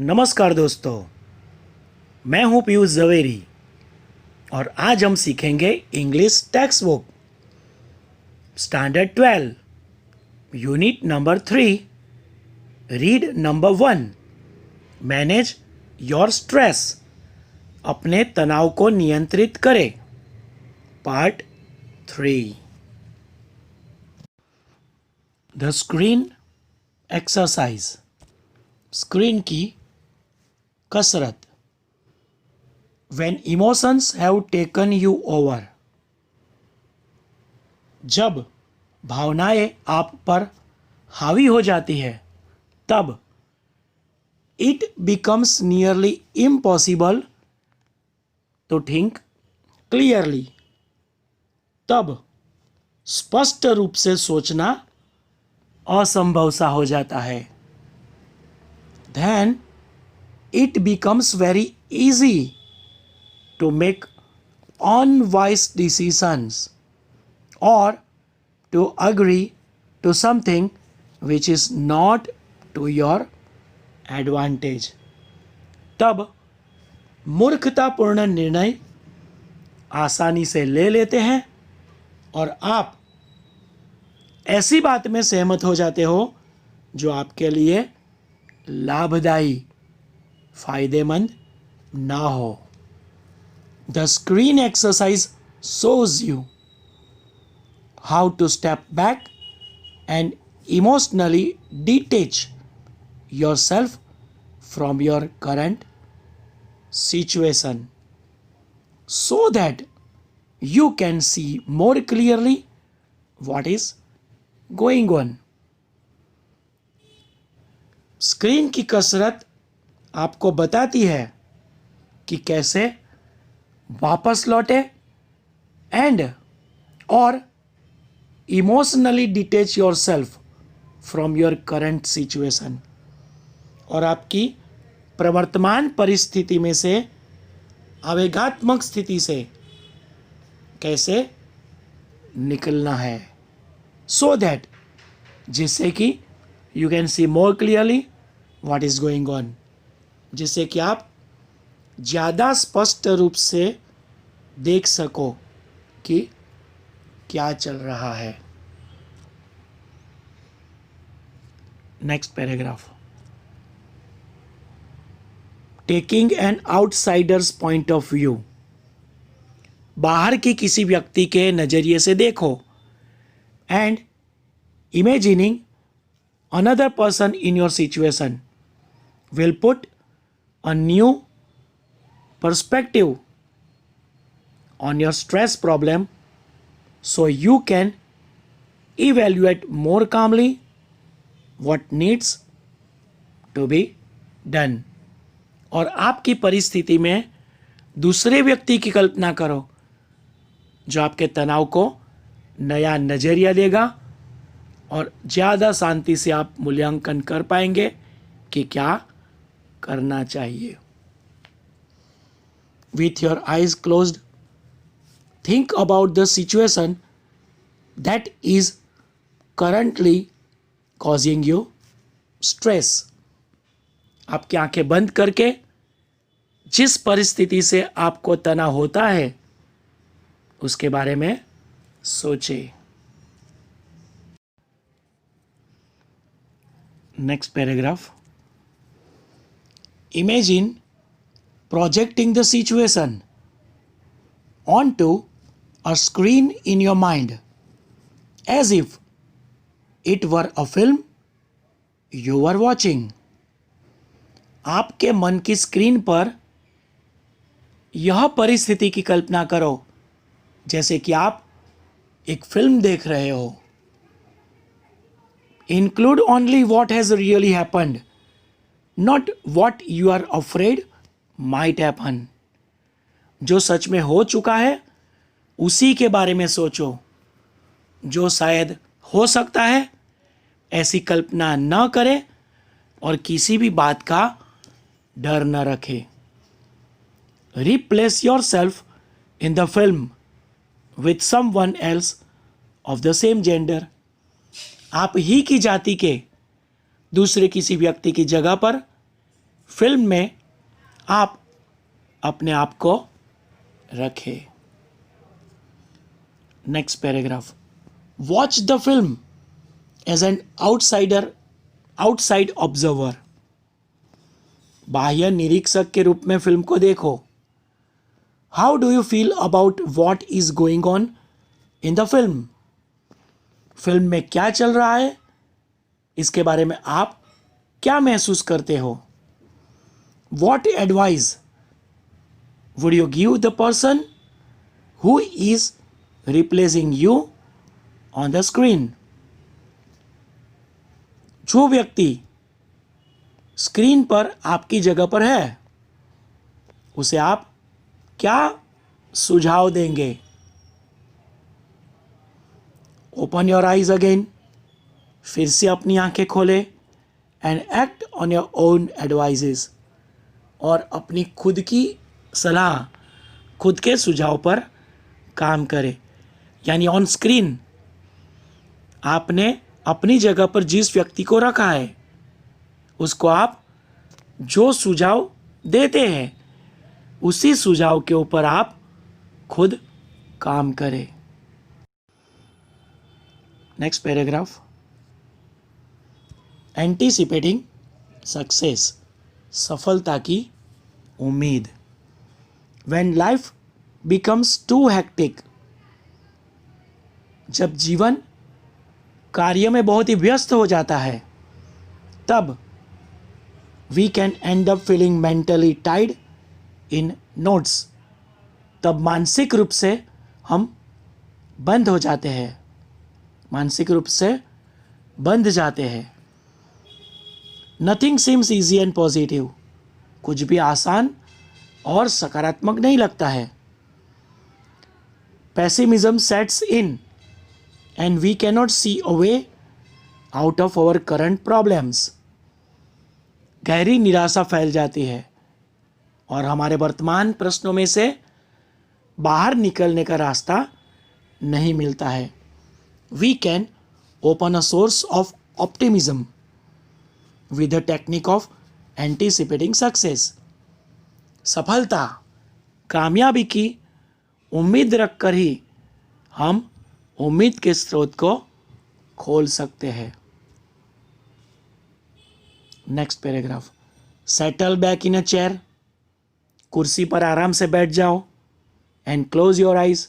नमस्कार दोस्तों, मैं हूं पीयूष जवेरी और आज हम सीखेंगे English text book standard 12 unit number 3 read number 1 manage your stress अपने तनाव को नियंत्रित करें part 3 the screen exercise screen की कसरत When emotions have taken you over जब भावनाएं आप पर हावी हो जाती है तब it becomes nearly impossible to think clearly तब स्पष्ट रूप से सोचना असंभव सा हो जाता है Then it becomes very easy to make unwise decisions or to agree to something which is not to your advantage. तब मूर्खतापूर्ण निर्णय आसानी से ले लेते हैं और आप ऐसी बात में सहमत हो जाते हो जो आपके लिए लाभदायी फायदेमंद ना हो The screen exercise shows you how to step back and emotionally detach yourself from your current situation so that you can see more clearly what is going on. Screen की कसरत आपको बताती है कि कैसे वापस लौटे एंड और emotionally detach your self from your current situation और आपकी प्रवर्तमान परिस्थिति में से आवेगात्मक स्थिति से कैसे निकलना है सो दैट जिससे कि you can see more clearly what is going on जिससे कि आप ज़्यादा स्पष्ट रूप से देख सको कि क्या चल रहा है next paragraph taking an outsiders point of view बाहर के किसी व्यक्ति के नज़रिए से देखो and imagining another person in your situation will put a new perspective on your stress problem so you can evaluate more calmly what needs to be done और आपकी परिस्थिति में दूसरे व्यक्ति की कल्पना करो जो आपके तनाव को नया नज़रिया देगा और ज़्यादा शांति से आप मूल्यांकन कर पाएंगे कि क्या करना चाहिए With your eyes closed, think about the situation that is currently causing you stress. आपकी आंखें बंद करके जिस परिस्थिति से आपको तनाव होता है उसके बारे में सोचें Next paragraph. Imagine projecting the situation onto a screen in your mind as if it were a film you were watching. आपके मन की स्क्रीन पर यह परिस्थिति की कल्पना करो जैसे कि आप एक फिल्म देख रहे हो Include only what has really happened, not what you are afraid might happen. जो सच में हो चुका है उसी के बारे में सोचो जो शायद हो सकता है ऐसी कल्पना न करें और किसी भी बात का डर न रखें Replace yourself in the film with someone else of the same gender. आप ही की जाति के दूसरे किसी व्यक्ति की जगह पर फिल्म में आप अपने आप को रखें। Next paragraph, watch the film as an outside observer. बाह्य निरीक्षक के रूप में फिल्म को देखो। How do you feel about what is going on in the film. Film में क्या चल रहा है, इसके बारे में आप क्या महसूस करते हो। What advice would you give the person who is replacing you on the screen. जो व्यक्ति स्क्रीन पर आपकी जगह पर है, उसे आप क्या सुझाव देंगे। ओपन योर आइज अगेन, फिर से अपनी आंखें खोले and act on your own advises, और अपनी खुद की सलाह, खुद के सुझाव पर काम करें। यानी ऑन स्क्रीन आपने अपनी जगह पर जिस व्यक्ति को रखा है, उसको आप जो सुझाव देते हैं, उसी सुझाव के ऊपर आप खुद काम करें। नेक्स्ट पैराग्राफ, एंटीसिपेटिंग सक्सेस, सफलता की उम्मीद। When life becomes too hectic, जब जीवन कार्य में बहुत ही व्यस्त हो जाता है, तब we can end up feeling mentally tied in knots. तब मानसिक रूप से हम बंद हो जाते हैं, मानसिक रूप से बंध जाते हैं। Nothing seems easy and positive, कुछ भी आसान और सकारात्मक नहीं लगता है। Pessimism sets in and we cannot see a way out of our current problems. गहरी निराशा फैल जाती है और हमारे वर्तमान प्रश्नों में से बाहर निकलने का रास्ता नहीं मिलता है। We can open a source of optimism with the technique of anticipating success. सफलता, कामयाबी की उम्मीद रखकर ही हम उम्मीद के स्रोत को खोल सकते हैं। Next paragraph, settle back in a chair, कुर्सी पर आराम से बैठ जाओ एंड क्लोज योर आइज,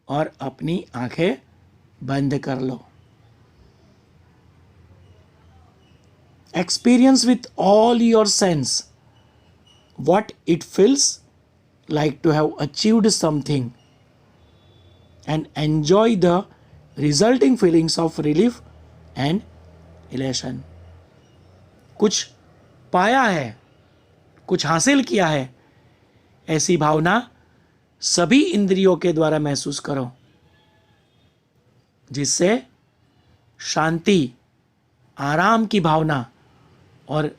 और अपनी आंखें बंद कर लो। Experience with all your sense what it feels like to have achieved something and enjoy the resulting feelings of relief and elation। कुछ पाया है, कुछ हासिल किया है, ऐसी भावना सभी इंद्रियों के द्वारा महसूस करो, जिससे शांति, आराम की भावना और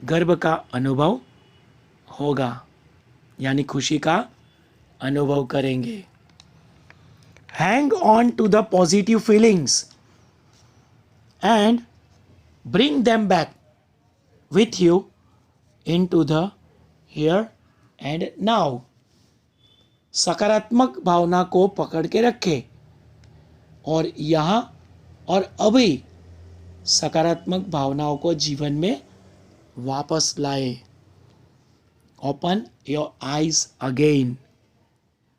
गर्व का अनुभव होगा, यानी खुशी का अनुभव करेंगे। Hang on to the positive feelings and bring them back with you into the here and now. सकारात्मक भावना को पकड़ के रखें और यहाँ और अभी सकारात्मक भावनाओं को जीवन में वापस लाए। ओपन योर आइज अगेन,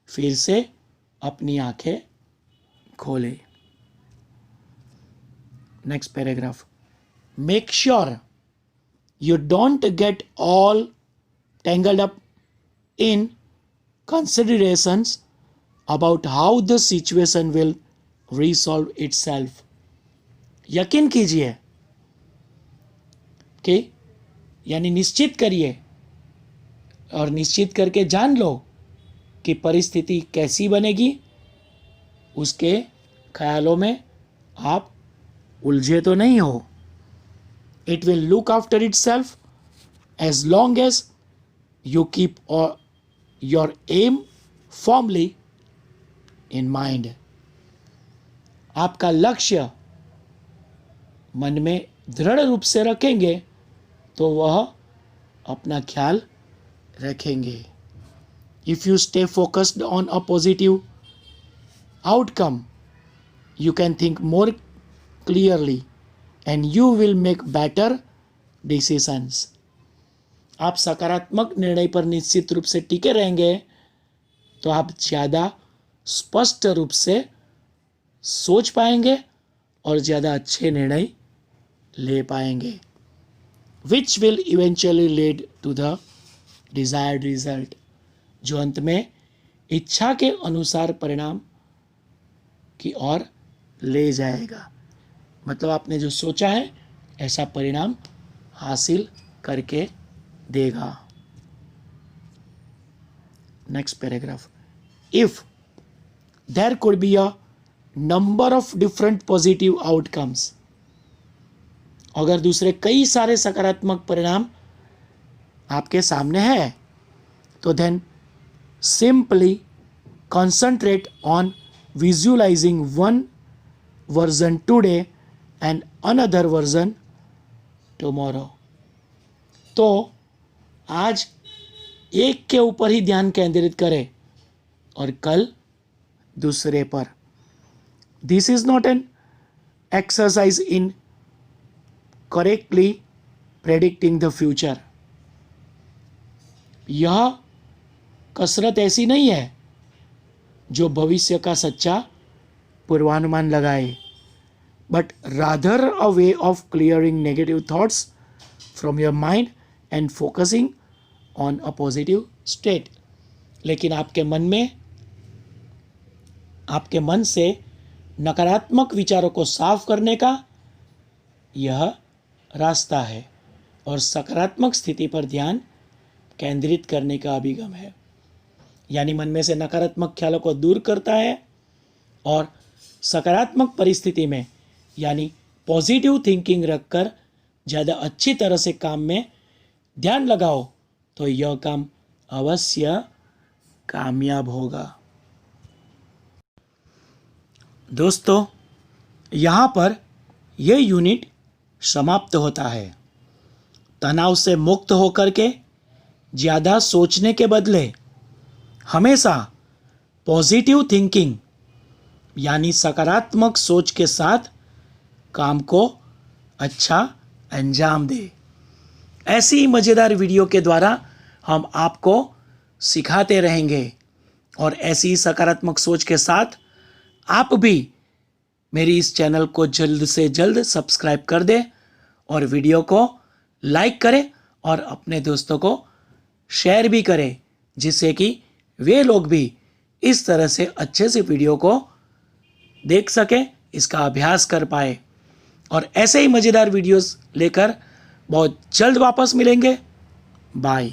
फिर से अपनी आंखें खोले। Next paragraph, make sure you don't get all tangled up in considerations about how the situation will resolve itself। यकीन कीजिए कि यानी निश्चित करिए और निश्चित करके जान लो कि परिस्थिति कैसी बनेगी, उसके ख्यालों में आप उलझे तो नहीं हो। It will look after itself as long as you keep your aim firmly in mind। आपका लक्ष्य मन में दृढ़ रूप से रखेंगे तो वह अपना ख्याल रखेंगे। If you stay focused on a positive outcome, you can think more clearly and you will make better decisions. आप सकारात्मक निर्णय पर निश्चित रूप से टिके रहेंगे तो आप ज़्यादा स्पष्ट रूप से सोच पाएंगे और ज़्यादा अच्छे निर्णय ले पाएंगे, which will eventually lead to the desired result, जो अंत में इच्छा के अनुसार परिणाम की ओर ले जाएगा। मतलब आपने जो सोचा है ऐसा परिणाम हासिल करके देगा। Next paragraph, if there could be a number of different positive outcomes, अगर दूसरे कई सारे सकारात्मक परिणाम आपके सामने है तो then simply concentrate on visualising one version today and another version tomorrow. तो आज एक के ऊपर ही ध्यान केंद्रित करें और कल दूसरे पर। This is not an exercise in correctly predicting the future. यह कसरत ऐसी नहीं है जो भविष्य का सच्चा पूर्वानुमान लगाए, but rather a way of clearing negative thoughts from your mind and focusing on a positive state. लेकिन आपके मन से नकारात्मक विचारों को साफ करने का यह रास्ता है और सकारात्मक स्थिति पर ध्यान केंद्रित करने का अभिगम है। यानी मन में से नकारात्मक ख्यालों को दूर करता है और सकारात्मक परिस्थिति में यानी पॉजिटिव थिंकिंग रखकर ज़्यादा अच्छी तरह से काम में ध्यान लगाओ तो यह काम अवश्य कामयाब होगा। दोस्तों, यहाँ पर यह यूनिट समाप्त होता है। तनाव से मुक्त होकर के ज़्यादा सोचने के बदले हमेशा पॉजिटिव थिंकिंग यानी सकारात्मक सोच के साथ काम को अच्छा अंजाम दे। ऐसी ही मज़ेदार वीडियो के द्वारा हम आपको सिखाते रहेंगे और ऐसी ही सकारात्मक सोच के साथ आप भी मेरी इस चैनल को जल्द से जल्द सब्सक्राइब कर दें और वीडियो को लाइक करें और अपने दोस्तों को शेयर भी करें, जिससे कि वे लोग भी इस तरह से अच्छे से वीडियो को देख सकें, इसका अभ्यास कर पाए। और ऐसे ही मज़ेदार वीडियोस लेकर बहुत जल्द वापस मिलेंगे। बाय।